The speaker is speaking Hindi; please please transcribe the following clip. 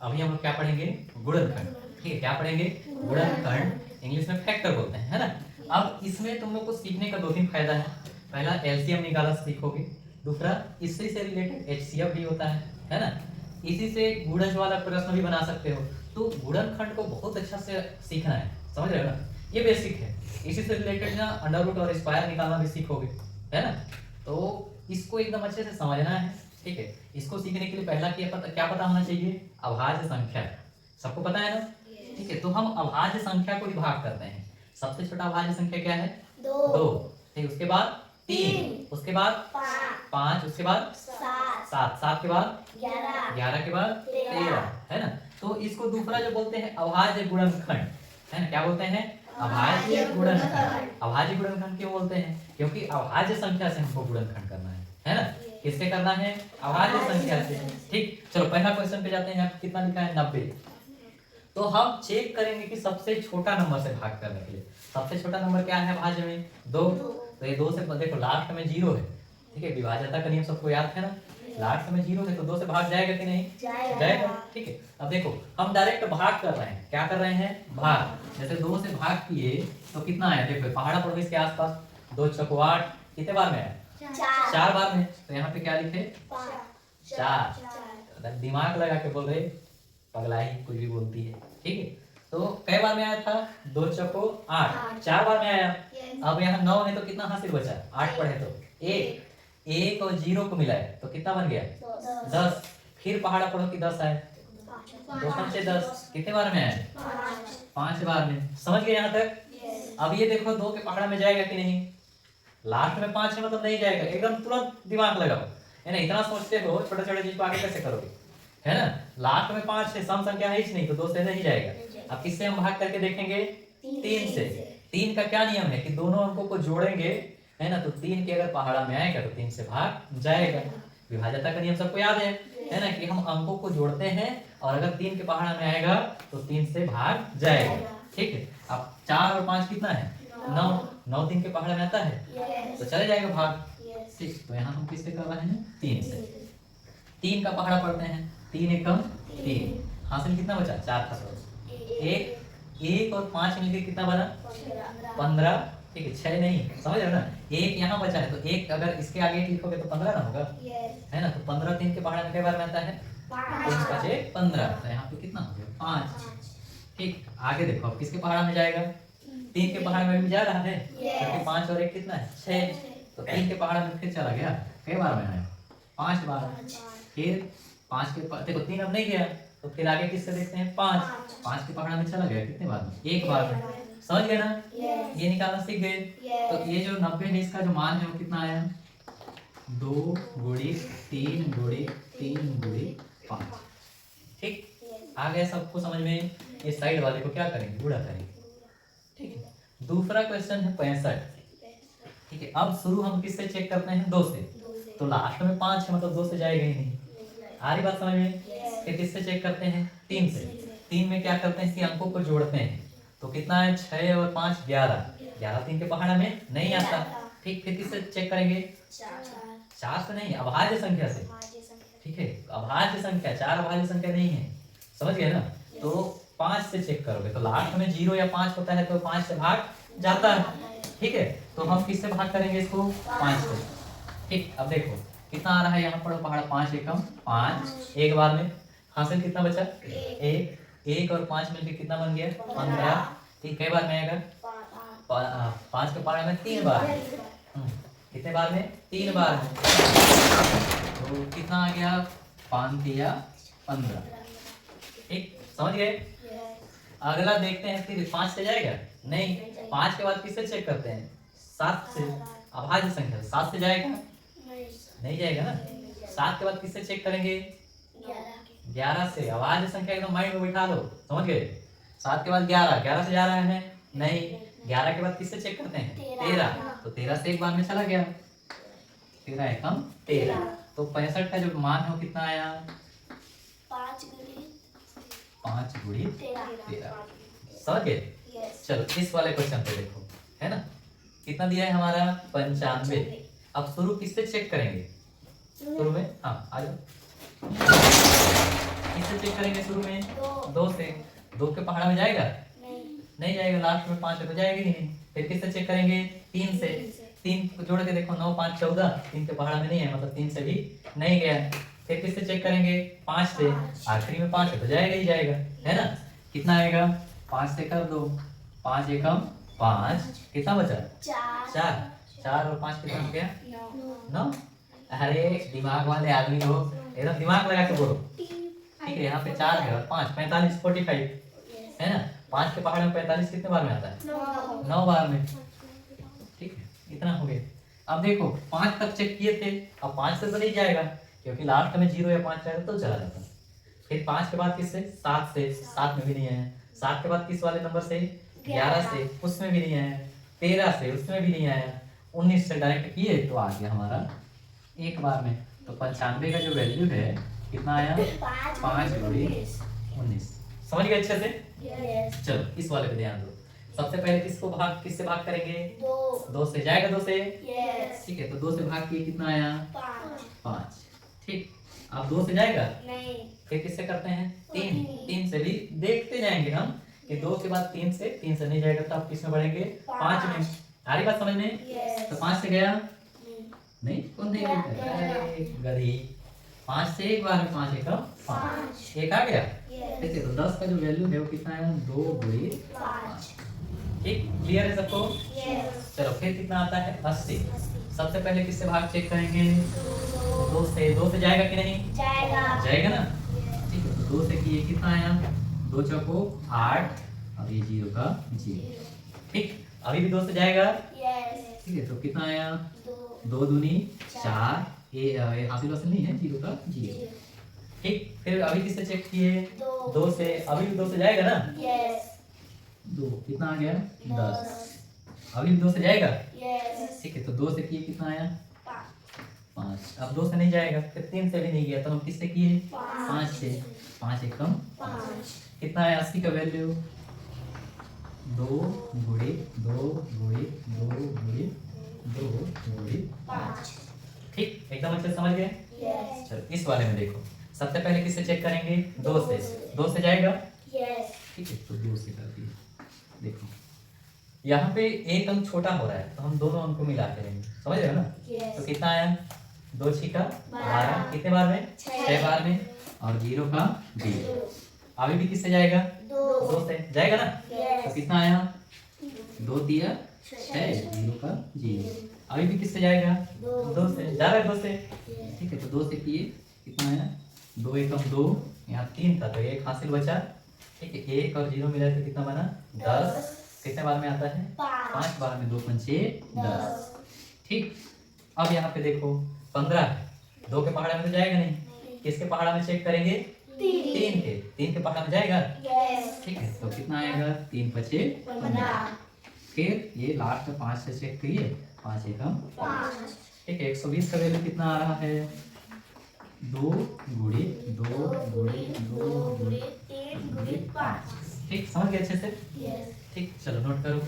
अभी हम लोग क्या पढ़ेंगे, गुणनखंड। ठीक है, क्या पढ़ेंगे, गुणनखंड, इंग्लिश में फैक्टर बोलते हैं, है ना। अब इसमें तुम लोग को सीखने का 2-3 फायदा है। पहला एलसीएम निकालना सीखोगे, दूसरा इससे रिलेटेड एचसीएफ भी होता है ना। इसी से गुणज वाला प्रश्न भी बना सकते हो। तो गुणनखंड को बहुत अच्छा से सीखना है, समझ रहे हो ना, ये बेसिक है। इसी से रिलेटेड ना अंडर रूट और स्क्वायर निकालना भी सीखोगे, है ना। तो इसको एकदम अच्छे से समझना है, ठीक है। इसको सीखने के लिए पहला क्या पता होना चाहिए, अभाज्य संख्या। सबको पता है ना, ठीक है। तो हम अभाज्य संख्या को विभाग करते हैं। सबसे छोटा अभाज्य संख्या क्या है, 2, ठीक। उसके बाद 3, उसके बाद 5, उसके बाद 7, 7 के बाद 11 के बाद 13, है ना। तो इसको दूसरा जो बोलते हैं अभाज्य गुणनखंड, है ना। क्या बोलते हैं, अभाज्य गुणनखंड। अभाज्य गुणनखंड क्यों बोलते हैं, क्योंकि अभाज्य संख्या से हमको गुणनखंड करना है ना। किससे करना है, अभाज्य संख्या से, ठीक। चलो पहला क्वेश्चन पे जाते हैं। यहाँ कितना लिखा है, 90। तो हम चेक करेंगे कि सबसे छोटा नंबर से भाग करने के लिए सबसे छोटा नंबर क्या है भाज्य में, 2। तो ये 2 से देखो लास्ट में 0 है, ठीक है। विभाज्यता का नियम सबको याद है ना, लास्ट में 0 है तो 2 से भाग जाएगा कि नहीं, जाएगा, ठीक है। अब देखो हम डायरेक्ट भाग कर रहे हैं, क्या कर रहे हैं, भाग। जैसे 2 से भाग किए तो कितना आया, देखो पहाड़ा पड़ोस इसके आसपास, 2 चौको 8, कितने बार में आया, 4 बार में। तो यहाँ पे क्या लिखे, 4। दिमाग लगा के बोल रहे, पगलाई कुछ भी बोलती है, ठीक है। तो कई बार में आया था, 2 चौको 8, 4 बार में आया। अब यहाँ 9 है तो कितना हासिल बचा, 8 पढ़े तो 1 और 0 को मिलाए तो कितना बन गया, 10। फिर पहाड़ा पढ़ो कि 10 आए, 2 5 10, कितने बार में आए, 5 बार में। समझ गए यहाँ तक। अब ये देखो 2 के पहाड़ा में जाएगा कि नहीं, लास्ट में 5 है मतलब नहीं जाएगा, एकदम तुरंत दिमाग लगाओ, है ना। इतना सोचते हो, छोटे छोटे चीज को आगे कैसे करोगे, है ना। लास्ट में 5 है, सम संख्या है ही नहीं तो 2 से नहीं जाएगा। अब किससे हम भाग करके देखेंगे, 3 से। 3 का क्या नियम है कि दोनों अंकों को जोड़ेंगे, है ना। तो 3 के अगर पहाड़ा में आएगा तो 3 से भाग जाएगा। विभाज्यता का नियम सबको याद है ना, कि हम अंकों को जोड़ते हैं और अगर 3 के पहाड़ा में आएगा तो 3 से भाग जाएगा, ठीक है। अब 4 और 5 कितना है, 9। 9 3 के पहाड़ा में आता है तो चले जाएगा भाग, ठीक। तो यहाँ हम किससे कर रहे हैं, 3 से। 3 का पहाड़ा पढ़ते हैं, 3 एकम 3, हासिल कितना बचा, 4 था। 1 और 5 मिलकर कितना बना, 15, ठीक है। 6 नहीं, समझ रहे हो ना। 1 यहाँ बचा है तो 1 अगर इसके आगे 1 लिखोगे तो 15 ना होगा, है ना। तो 15 3 के पहाड़ा में कई बार में आता है, 5 5 15। तो यहाँ पे कितना हो गया, 5, ठीक। आगे देखो अब किसके पहाड़ा में जाएगा, 3 के पहाड़ में भी जा रहा है, क्योंकि 5 और 1 कितना है, 6। तो 3 के पहाड़ में फिर चला गया, कई बार में आया, 5 बार। फिर 5 के देखो 3 अब नहीं गया तो फिर आगे किससे देखते हैं, 5 के पहाड़ा में चला गया, कितने बार में, 1 बार में। समझ गए ना, ये निकालना सीख गए। तो ये जो 90 है इसका जो मान है वो कितना आया, 2 गुणित 3 गुणित 3 गुणित 5, ठीक। आ गया सबको समझ में। इस साइड वाले को क्या करेंगे, गुणा करेंगे, ठीक है। दूसरा क्वेश्चन है 65, ठीक है। अब शुरू हम किससे चेक करते हैं, 2 से। तो लास्ट में 5 है मतलब 2 से जाएगा ही नहीं, आ रही बात समझ में। फिर किससे चेक करते हैं, 3 से। 3 में क्या करते हैं कि अंकों को जोड़ते हैं तो कितना है, 6 और 5 11। 11 3 के पहाड़ा में नहीं आता, ठीक। फिर किससे चेक करेंगे, 4 से नहीं, अभाज्य संख्या से, ठीक है। अभाज्य संख्या, 4 अभाज्य संख्या नहीं है, समझ गए ना। तो 5 से चेक करोगे तो लास्ट में 0 या 5 होता है तो 5 से भाग जाता है, ठीक है। तो हम किससे भाग करेंगे इसको, 5 से, ठीक। अब देखो कितना आ रहा है, यहाँ पर पहाड़ा 5 एकम 5, 1 बार में। हासिल कितना बचा, 1 और 5 मिलकर कितना बन गया, 15, ठीक। कई बार में आएगा, 5 के पहाड़ा में 3 बार, कितने बार में, 3 बार में। तो कितना आ गया, 5 या 15, ठीक। समझ गए। अगला देखते हैं, फिर 5 से जाएगा नहीं, 5 के बाद किससे चेक करते हैं, 7 से। अभाज्य संख्या 7 से जाएगा, नहीं जाएगा ना। 7 के बाद किससे चेक करेंगे, 11 से। अभाज्य संख्या एकदम माइंड में बिठा लो, समझ गए। 7 के बाद 11 से जा रहा है नहीं, 11 के बाद किससे चेक करते हैं, 13। तो 13 से 1 बार में चला गया, 13 एकम 13। तो 65 का जो मान है वो कितना आया, 5 गुणित 13। समझ गए। चलो इस वाले क्वेश्चन पे देखो, है ना। कितना दिया है हमारा, 95। अब शुरू किससे चेक करेंगे, शुरू में, हाँ आ जाओ। किससे चेक करेंगे शुरू में? 2 से। 2 के पहाड़ा में जाएगा? नहीं जाएगा, लास्ट में 5 है तो जाएगा ही नहीं। फिर किससे चेक करेंगे? 3 से। 3 को जोड़ के देखो, 9 5 14, 3 के पहाड़ा में नहीं है, मतलब 3 से भी नहीं गया। फिर किससे चेक करेंगे? 5 से। आखिरी में 5 है तो जाएगा ही जाएगा, है ना? कितना आएगा? 5 से कर दो, 5 एकम 5, कितना बचा? 4। 4 और 5 कितना हो गया? 9। अरे दिमाग वाले आदमी हो, एकदम दिमाग लगा के बोलो। ठीक है, यहाँ पे 4 है और 5, 45 45, है ना? 5 के पहाड़ में 45 कितने बार में आता है? 9 बार में। ठीक है, इतना हो गया। अब देखो 5 तक चेक किए थे, अब 5 से तो नहीं जाएगा क्योंकि लास्ट में 0 या 5 जाएगा तो चला जाता। फिर 5 के बाद किससे? 7 से। 7 में भी नहीं आया। 7 के बाद किस वाले नंबर से? 11 से, उसमें भी नहीं आया। 13 से, उसमें भी नहीं आया। 19 से डायरेक्ट किए तो आ गया हमारा एक बार में। तो 95 का जो वैल्यू है कितना आया? 5 गुणे 19। समझ गए अच्छे से? चलो इस वाले पे ध्यान दो। सबसे पहले किससे भाग करेंगे? 2 से। जाएगा 2 से? ठीक है, तो 2 से भाग किए, कितना आया? 5। ठीक, अब 2 से जाएगा? नहीं। फिर किससे करते हैं? 3 से भी देखते जाएंगे हम कि 2 के बाद 3 से नहीं जाएगा तो आप किस में बढ़ेंगे? 5 में। आ रही बात समझ में? तो 5 से गया? नहीं, कौन नहीं बोलता? अरे गधी। 5 से एक बार में 5 एकम 5, एक आ गया। ठीक है, तो 10 का जो वैल्यू है वो कितना है? 2 गुणे 5। ठीक, क्लियर है सबको? चलो फिर कितना आता है? 80। सबसे पहले किससे भाग चेक करेंगे? 2 से। 2 से जाएगा कि नहीं? जाएगा ना? ठीक है, तो 2 से किए, कितना आया? 2 चौको 8, अब ये 0 का 0। ठीक, अभी भी 2 से जाएगा? ठीक है, तो कितना आया? 2 दूनी 4, ये हासिल वैसे नहीं है, 0 का 0। ठीक, फिर अभी किससे चेक किए? 2 से। अभी भी 2 से जाएगा ना? 2, कितना आ गया? 10। अभी भी 2 से जाएगा? ठीक है, तो 2 से किए, कितना आया? 5। अब 2 से नहीं जाएगा, फिर 3 से भी नहीं गया तो हम किससे किए? 5 से। 5 एकम 5, कितना है? 80 का वैल्यू 2 गुणे 2 गुणे 2 गुणे 2 गुणे 5। ठीक, एकदम अच्छे से समझ गए? चलो इस वाले में देखो, सबसे पहले किससे चेक करेंगे? 2 से। 2 से जाएगा? ठीक है, तो 2 से कर दिए। देखो यहाँ पे एक अंक छोटा हो रहा है तो हम दोनों अंक को मिलाते रहेंगे, समझ रहे हो ना? तो कितना आया? 2 छिका 12, कितने बार में? 6 बार में, और 0 का 0। अभी भी किससे जाएगा? 2 से। जाएगा ना? तो कितना आया? 2 तिया 6, 0 का 0। अभी भी किससे जाएगा? 2 से। जा रहा है 2 से? ठीक है, तो 2 से किए, कितना आया? 2 एकम 2, यहाँ 3 था तो 1 हासिल बचा। ठीक है, 1 और 0 मिला तो कितना बना? 10। कितने बार में आता है? 5 बार में। 2 पंचे 10। ठीक, अब यहाँ पे देखो 15 है। 2 के पहाड़ा में तो जाएगा नहीं, किसके पहाड़ा में चेक करेंगे? 3 के। 3 के पहाड़ा में जाएगा? ठीक है, तो कितना आएगा? 3 पचे 15। फिर ये लास्ट में 5 से चेक करिए, 5 एकम 5। ठीक है, 120 का वैल्यू कितना आ रहा है? 2 गुणे 2 गुणे 2 गुणे 3 गुणे 5। ठीक, समझ गए अच्छे से? ठीक, चलो नोट करो।